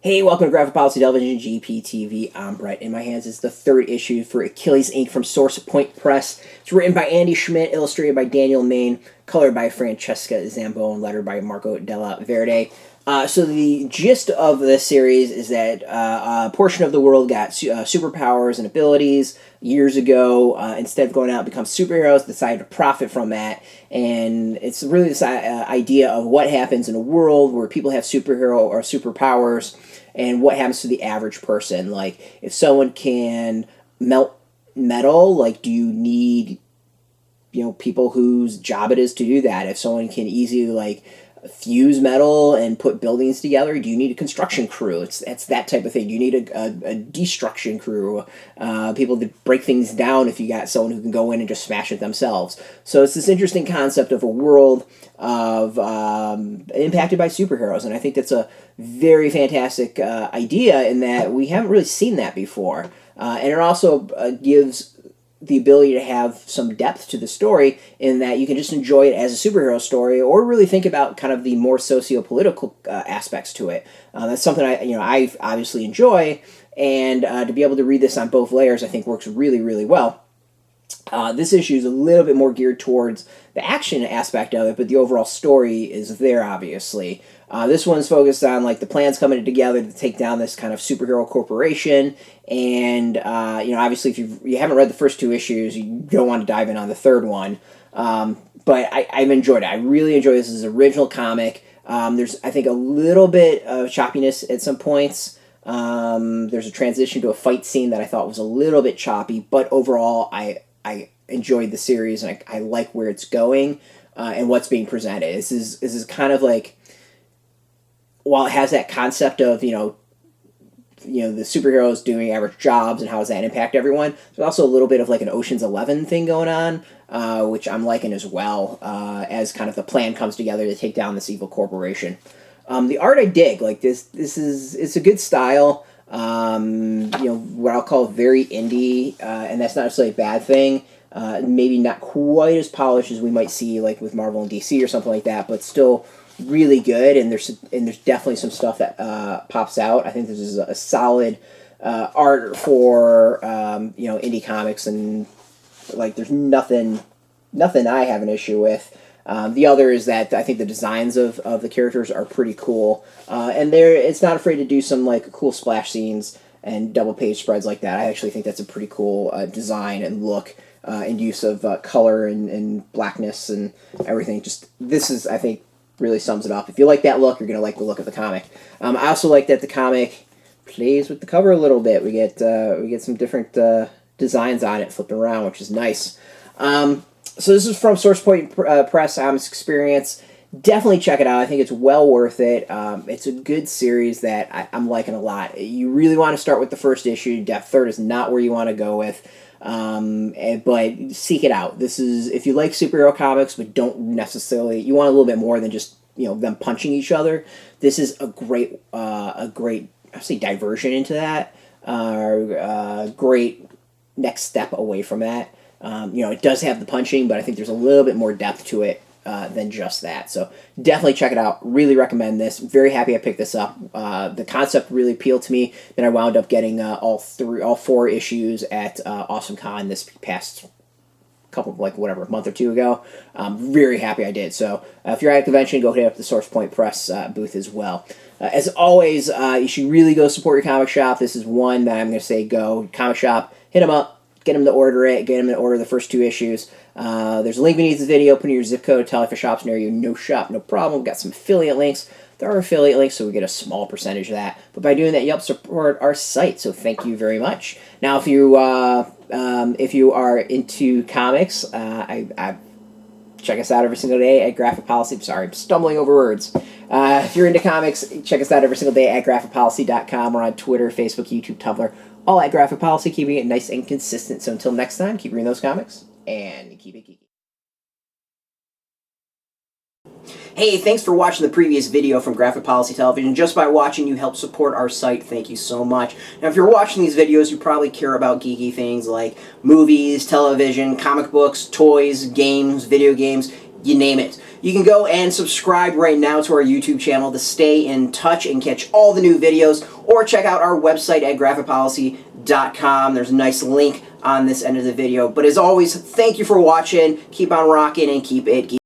Hey, welcome to Graphic Policy Television, GPTV. I'm Brett. In my hands is the third issue for Achilles Inc. from Source Point Press. It's written by Andy Schmidt, illustrated by Daniel Maine, colored by Francesca Zambon, lettered by Della, Verde. So the gist of this series is that a portion of the world got superpowers and abilities years ago. Instead of going out and become superheroes, decided to profit from that. And it's really this idea of what happens in a world where people have superhero or superpowers, and what happens to the average person. Like, if someone can melt metal, like, do you need, people whose job it is to do that? If someone can easily, like, fuse metal and put buildings together, do you need a construction crew? It's that type of thing. Do you need a destruction crew? People to break things down if you got someone who can go in and just smash it themselves. So it's this interesting concept of a world of impacted by superheroes, and I think that's a very fantastic idea in that we haven't really seen that before. And it also gives the ability to have some depth to the story in that you can just enjoy it as a superhero story, or really think about kind of the more socio-political aspects to it. That's something I obviously enjoy, and to be able to read this on both layers I think works really, really well. This issue is a little bit more geared towards the action aspect of it, but the overall story is there, obviously. This one's focused on, like, the plans coming together to take down this kind of superhero corporation, and, obviously if you haven't read the first two issues, you don't want to dive in on the third one. But I've enjoyed it. I really enjoy this as an original comic. There's, I think, a little bit of choppiness at some points. There's a transition to a fight scene that I thought was a little bit choppy, but overall, I enjoyed the series, and I like where it's going and what's being presented. This is kind of like, while it has that concept of the superheroes doing average jobs and how does that impact everyone, there's also a little bit of like an Ocean's 11 thing going on, which I'm liking as well, as kind of the plan comes together to take down this evil corporation. The art I dig. Like, it's a good style. What I'll call very indie, and that's not necessarily a bad thing. Maybe not quite as polished as we might see like with Marvel and DC or something like that, but still really good. And there's definitely some stuff that pops out. I think this is a solid art for indie comics, and like there's nothing I have an issue with. The other is that I think the designs of the characters are pretty cool, and it's not afraid to do some like cool splash scenes and double page spreads like that. I actually think that's a pretty cool design and look, and use of color and blackness and everything. Just this is, I think, really sums it up. If you like that look, you're gonna like the look of the comic. I also like that the comic plays with the cover a little bit. We get some different designs on it flipped around, which is nice. So this is from Source Point Press, Honest Experience. Definitely check it out. I think it's well worth it. It's a good series that I'm liking a lot. You really want to start with the first issue. Third is not where you want to go with, but seek it out. This is, if you like superhero comics but don't necessarily, you want a little bit more than just them punching each other. This is a great I say diversion into that. Great next step away from that. It does have the punching, but I think there's a little bit more depth to it than just that. So definitely check it out. Really recommend this. Very happy I picked this up. The concept really appealed to me. Then I wound up getting all four issues at AwesomeCon this past month or two ago. Very happy I did. So if you're at a convention, go hit up the Source Point Press booth as well. As always, you should really go support your comic shop. This is one that I'm going to say go. Comic shop, hit them up. Get them to order it. Get them to order the first two issues. There's a link beneath this video. Put in your zip code. Tell if a shop's near you. No shop, no problem. We've got some affiliate links. There are affiliate links, so we get a small percentage of that. But by doing that, you help support our site. So thank you very much. Now, if you are into comics, I check us out every single day at Graphic Policy. Sorry, I'm stumbling over words. If you're into comics, check us out every single day at graphicpolicy.com. We're on Twitter, Facebook, YouTube, Tumblr. All at Graphic Policy, keeping it nice and consistent. So until next time, keep reading those comics, and keep it geeky. Hey, thanks for watching the previous video from Graphic Policy Television. Just by watching, you help support our site. Thank you so much. Now, if you're watching these videos, you probably care about geeky things like movies, television, comic books, toys, games, video games, you name it. You can go and subscribe right now to our YouTube channel to stay in touch and catch all the new videos, or check out our website at graphicpolicy.com. There's a nice link on this end of the video. But as always, thank you for watching. Keep on rocking and keep it geeky.